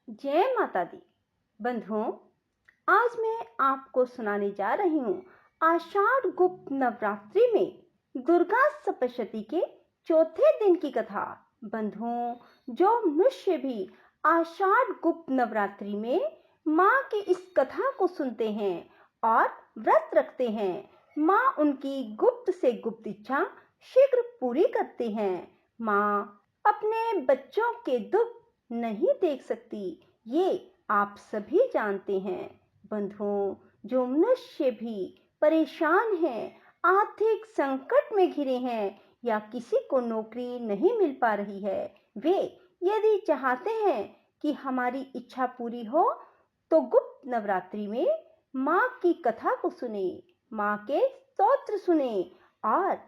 जय माता दी। बंधुओं, आज मैं आपको सुनाने जा रही हूँ आषाढ़ गुप्त नवरात्रि में दुर्गा सप्तशती के चौथे दिन की कथा। बंधुओं, जो मनुष्य भी आषाढ़ गुप्त नवरात्रि में माँ की इस कथा को सुनते हैं और व्रत रखते हैं, माँ उनकी गुप्त से गुप्त इच्छा शीघ्र पूरी करती हैं। माँ अपने बच्चों के दुख नहीं देख सकती, ये आप सभी जानते हैं। बंधुओं, जो मनुष्य भी परेशान हैं, आर्थिक संकट में घिरे हैं या किसी को नौकरी नहीं मिल पा रही है, वे यदि चाहते हैं कि हमारी इच्छा पूरी हो तो गुप्त नवरात्रि में माँ की कथा को सुने, माँ के स्तोत्र सुने और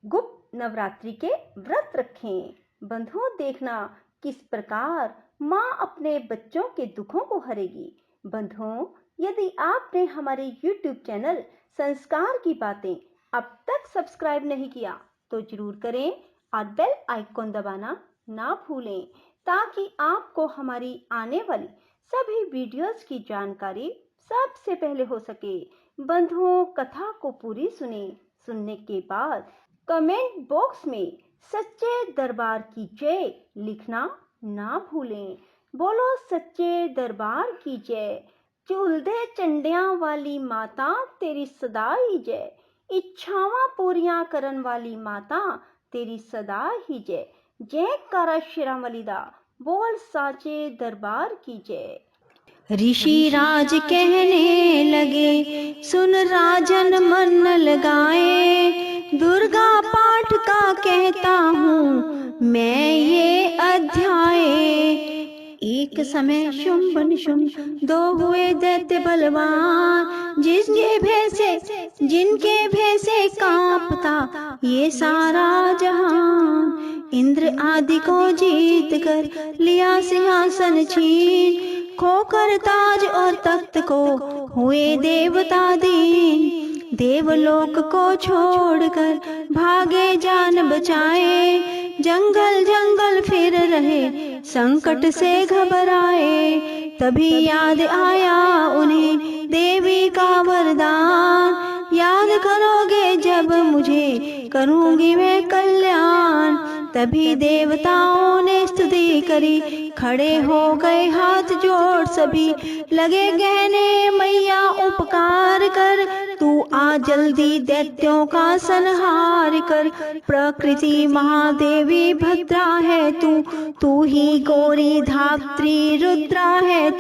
गुप्त नवरात्रि के व्रत रखें। बंधुओं, देखना किस प्रकार माँ अपने बच्चों के दुखों को हरेगी। बंधुओं, यदि आपने हमारे YouTube चैनल संस्कार की बातें अब तक सब्सक्राइब नहीं किया तो जरूर करें और बेल आइकॉन दबाना ना भूलें, ताकि आपको हमारी आने वाली सभी वीडियोस की जानकारी सबसे पहले हो सके। बंधुओं, कथा को पूरी सुने। सुनने के बाद कमेंट बॉक्स में सच्चे दरबार की जय लिखना ना भूलें। बोलो सच्चे दरबार की जय। चूल्हे चंडियां वाली माता तेरी सदा ही जय। इच्छावां पूरियां करन वाली माता तेरी सदा ही जय। जय कारा शिरामली दा, बोल साचे दरबार की जय। ऋषि राज कहने लगे, सुन राजन मन लगाए, दुर्गा पाठ का कहता हूँ मैं ये अध्याय। एक समय शुंभ निशुंभ दो हुए दैत्य बलवान, जिनके भय से कांपता ये सारा जहान। इंद्र आदि को जीत कर लिया सिंहासन छीन, खोकर ताज और तख्त को हुए देवता दीन। देवलोक को छोड़कर भागे जान बचाए, जंगल जंगल फिर रहे संकट से घबराए। तभी याद आया उन्हें देवी का वरदान, याद करोगे जब मुझे करूंगी मैं कल्याण। तभी देवताओं ने स्तुति करी, खड़े हो गए हाथ जोड़ सभी, लगे कहने मैया उपकार कर, तू आ जल्दी दैत्यों का संहार कर। प्रकृति महादेवी भद्रा है तू ही गौरी धात्री रुद्रा है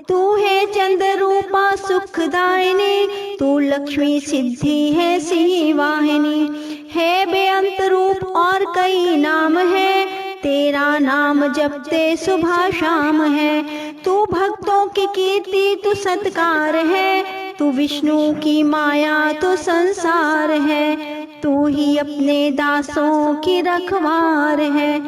तू है चंद्र रूपा सुखदायिनी, तू लक्ष्मी सिद्धि है सिंहवाहिनी। है बेअंत रूप और कई नाम है, तेरा नाम जपते सुबह शाम है। तू भक्तों की कीर्ति तू सत्कार है, तू विष्णु की माया तू संसार है। तू ही अपने दासों की रखवार है,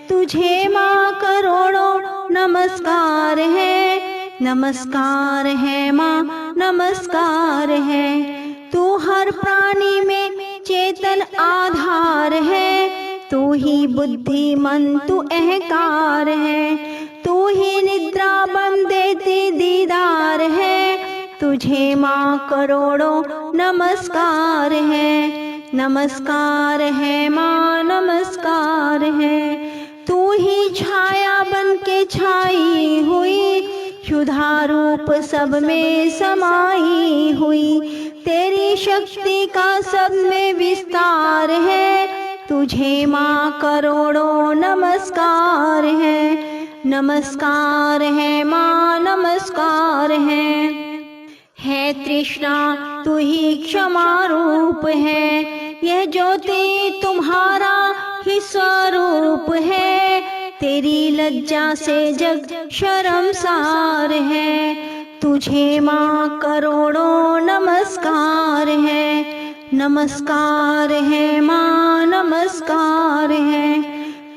तुझे माँ करोड़ों नमस्कार है। नमस्कार है माँ, नमस्कार है। तू हर प्राणी में चेतन आधार है, तू ही बुद्धिमन तू अहंकार है। तू ही निद्रा बन देती दीदार है, तुझे माँ करोड़ों नमस्कार है। नमस्कार है माँ, नमस्कार है। तू ही छाया बन के छाई हुई, क्षुधा रूप सब में समाई हुई। तेरी शक्ति का सब में विस्तार है, तुझे माँ करोड़ों नमस्कार है। नमस्कार है माँ, नमस्कार है तृष्णा तू ही क्षमा रूप है, यह ज्योति तुम्हारा ही स्वरूप है। तेरी लज्जा से जग शर्मसार है, तुझे माँ करोड़ों नमस्कार है। नमस्कार है माँ, नमस्कार है।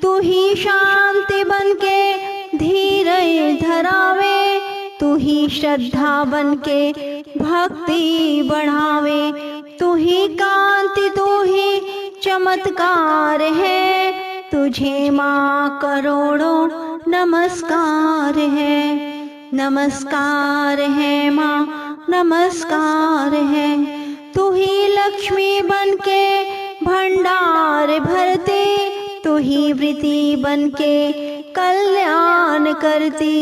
तू ही शांति बन के धीरज धरावे, तू ही श्रद्धा बन के भक्ति बढ़ावे। तू ही कांति तू ही चमत्कार है, तुझे माँ करोड़ों नमस्कार है, नमस्कार है माँ, नमस्कार है। तू ही लक्ष्मी बनके भंडार भरती, तू ही वृत्ति बनके कल्याण करती।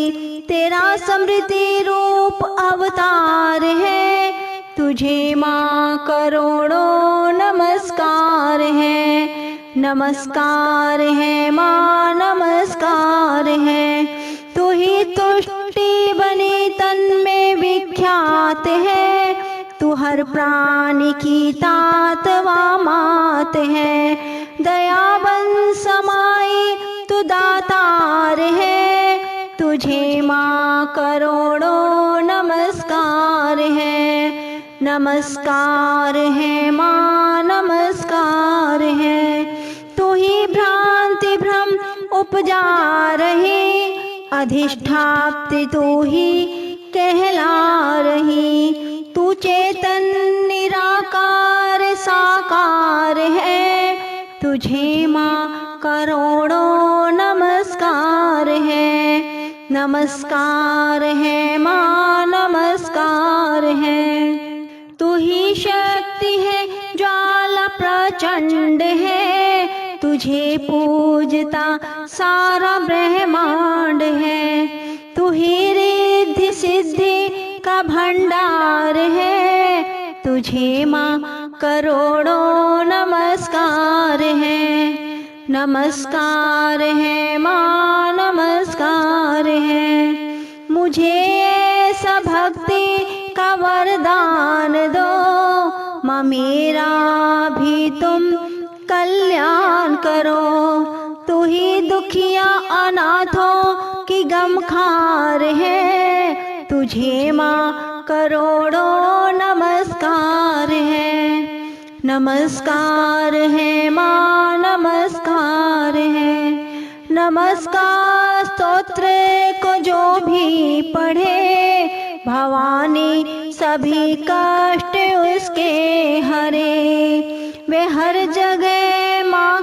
तेरा समृद्धि रूप अवतार है, तुझे माँ करोड़ों नमस्कार है। नमस्कार है माँ, नमस्कार है। तू ही तुष्टि बनी तन में विख्यात है, तू हर प्राणी की तात व मात है। दयाबन समाई तू दातार है, तुझे माँ करोड़ों नमस्कार है। नमस्कार है माँ, नमस्कार है। तू ही भ्रांति भ्रम उपजा रही, अधिष्ठात्री तू ही कहला रही। तू चेतन निराकार साकार है, तुझे माँ करोड़ों नमस्कार है। नमस्कार है माँ, नमस्कार है। तू ही शक्ति है, ज्वाला प्रचंड है, तुझे पूजता सारा ब्रह्मांड है। तू ही रिद्धि सिद्धि का भंडार है, तुझे माँ करोड़ों नमस्कार है। नमस्कार है माँ, नमस्कार है। मुझे ऐसा भक्ति का वरदान दो, माँ मेरा भी तुम कल्याण करो। तू ही दुखिया अनाथों की गमखार है, तुझे माँ करोड़ों नमस्कार है। नमस्कार है माँ, नमस्कार है। नमस्कार स्तोत्र को जो भी पढ़े, भवानी सभी कष्ट उसके हरे। वे हर जगह माँ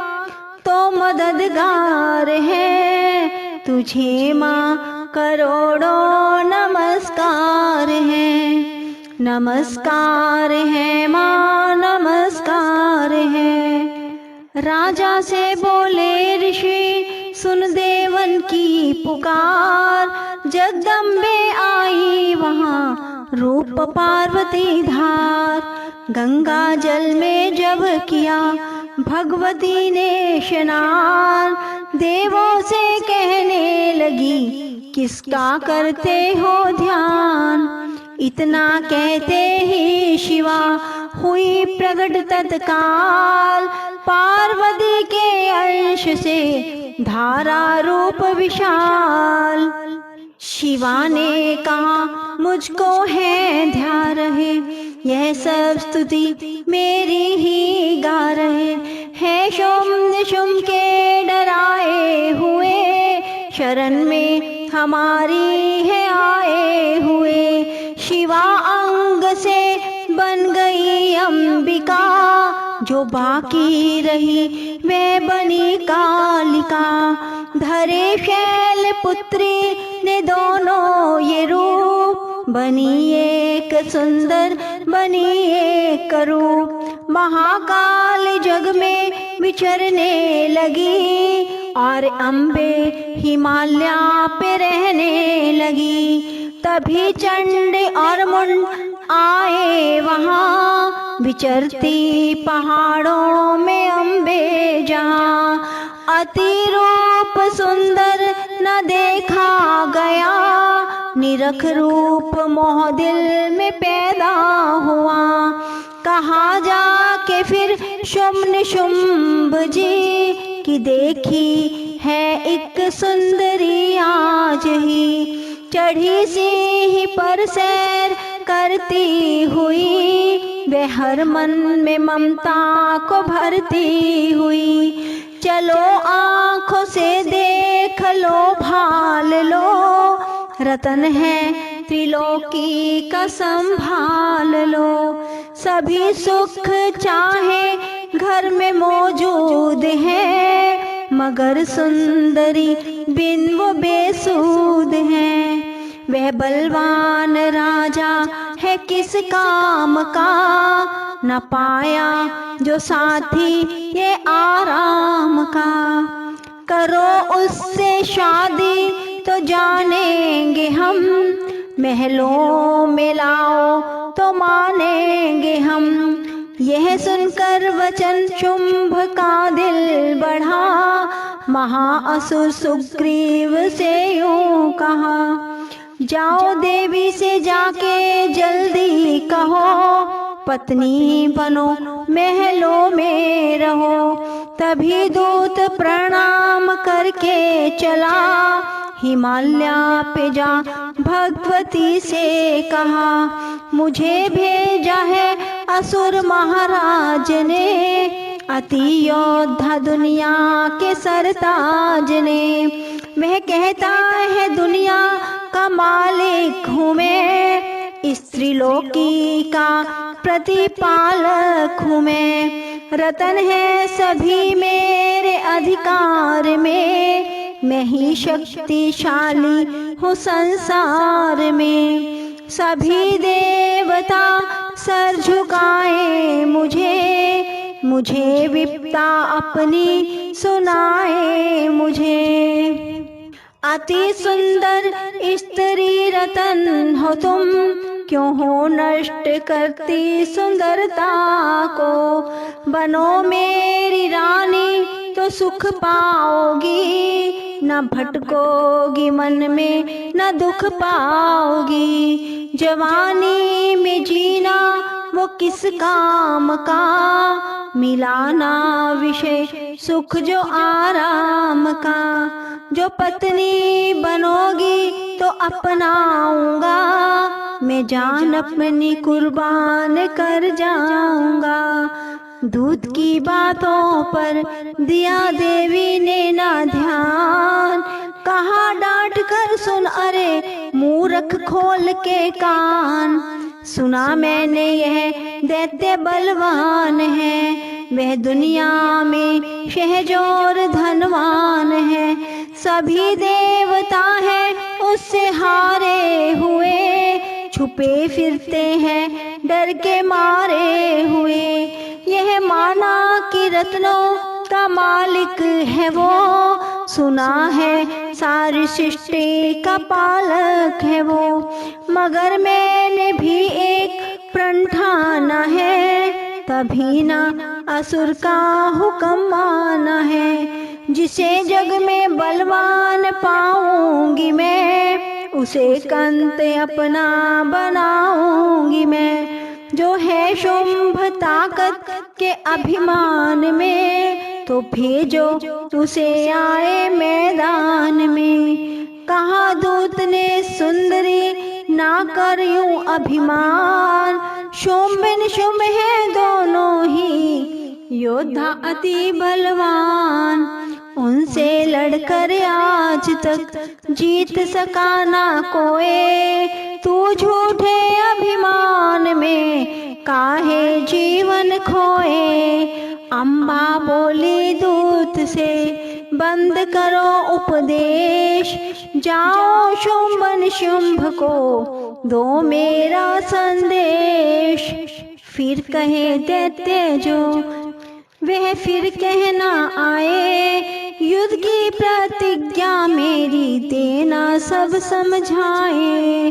तो मददगार है, तुझे माँ करोड़ों नमस्कार है। नमस्कार है माँ, नमस्कार है। राजा से बोले ऋषि सुन देवन की पुकार, जगदम्बे आई वहाँ रूप पार्वती धार। गंगा जल में जब किया भगवती ने स्नान, देवों से कहने लगी किसका करते हो ध्यान। इतना कहते ही शिवा हुई प्रकट तत्काल, पार्वती के अंश से धारा रूप विशाल। शिवा ने कहा मुझको है ध्यान रहे, यह सब स्तुति मेरी ही गा रहे हैं। शुम निशुम के डराए हुए, शरण में हमारी है आए हुए। शिवा अंग से बन गई अंबिका, जो बाकी रही वे बनी कालिका। धरे शैल पुत्री ने दोनों ये रूप, बनी एक सुंदर बनी एक रूप। महाकाल जग में विचरने लगी, और अम्बे हिमालय पे रहने लगी। तभी चंड और मुंड आए वहाँ, विचरती पहाड़ों में अम्बे जहाँ। अति रूप सुंदर न देखा गया, निरख रूप मोह दिल में पैदा हुआ। कहा जाके फिर शुम्भ निशुम्भ जी की देखी है एक सुंदरी आज ही। चढ़ी सी ही पर सैर करती हुई, वे हर मन में ममता को भरती हुई। चलो आँखों से देख लो भाल लो, रतन है त्रिलोकी का संभाल लो। सभी सुख चाहे घर में मौजूद है, मगर सुंदरी बिन वो वह बलवान राजा है किस काम का, न पाया जो साथी ये आराम का। करो उससे शादी तो जानेंगे हम, महलों में लाओ तो मानेंगे हम। यह सुनकर वचन शुंभ का दिल बढ़ा, महाअसुर सुग्रीव से यूं कहा, जाओ देवी से जाके जल्दी कहो, पत्नी बनो महलों में रहो। तभी दूत प्रणाम करके चला, हिमालय पे जा भगवती से कहा, मुझे भेजा है असुर महाराज ने, अति योद्धा दुनिया के सरताज ने। वह कहता है दुनिया का मालिक हूँ मैं, स्त्रीलोकी का प्रतिपालक हूँ मैं। रतन है सभी मेरे अधिकार में, मैं ही शक्तिशाली हूँ संसार में। सभी देवता सर झुकाए मुझे, मुझे विपदा अपनी सुनाए मुझे। अति सुंदर स्त्री रतन हो तुम, क्यों हो नष्ट करती सुंदरता को। बनो मेरी रानी तो सुख पाओगी, न भटकोगी मन में न दुख पाओगी। जवानी में जीना वो किस काम का, मिलाना विषय सुख जो आराम का। जो पत्नी बनोगी तो अपनाऊंगा, मैं जान अपनी कुर्बान कर जाऊंगा। दूध की बातों पर दिया देवी ने ना ध्यान, कहा डांट कर सुन अरे मूर्ख खोल के कान। सुना मैंने यह दैत्य बलवान है, वह दुनिया में शहजोर धनवान है। सभी देवता हैं उससे हारे हुए, छुपे फिरते हैं डर के मारे हुए। यह माना कि रत्नों का मालिक है वो, सुना है सारी सृष्टि का पालक है वो। मगर मैंने भी एक प्रण ठाना है, तभी ना असुर का हुक्म माना है। जिसे जग में बलवान पाऊंगी मैं, उसे कंत अपना बनाऊंगी मैं। जो है शुंभ ताकत के अभिमान में, तो भेजो उसे आए मैदान में। कहा दूत ने सुंदरी ना कर यूं अभिमान, शुंभ निशुंभ है दोनों ही योद्धा अति बलवान। उनसे लड़कर आज तक जीत सका ना कोई, तू झूठे अभिमान में काहे जीवन खोए। अम्बा बोली दूत से बंद करो उपदेश, जाओ शुंभ निशुंभ को दो मेरा संदेश। फिर कहे दैत्य जो वह फिर कहना आए, युद्ध की प्रतिज्ञा मेरी देना सब समझाए।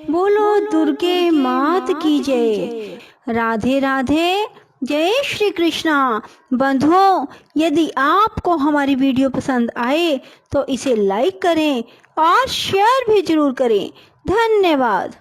बोलो दुर्गे मात की जय। राधे राधे, जय श्री कृष्णा। बंधुओं, यदि आपको हमारी वीडियो पसंद आए तो इसे लाइक करें और शेयर भी जरूर करें। धन्यवाद।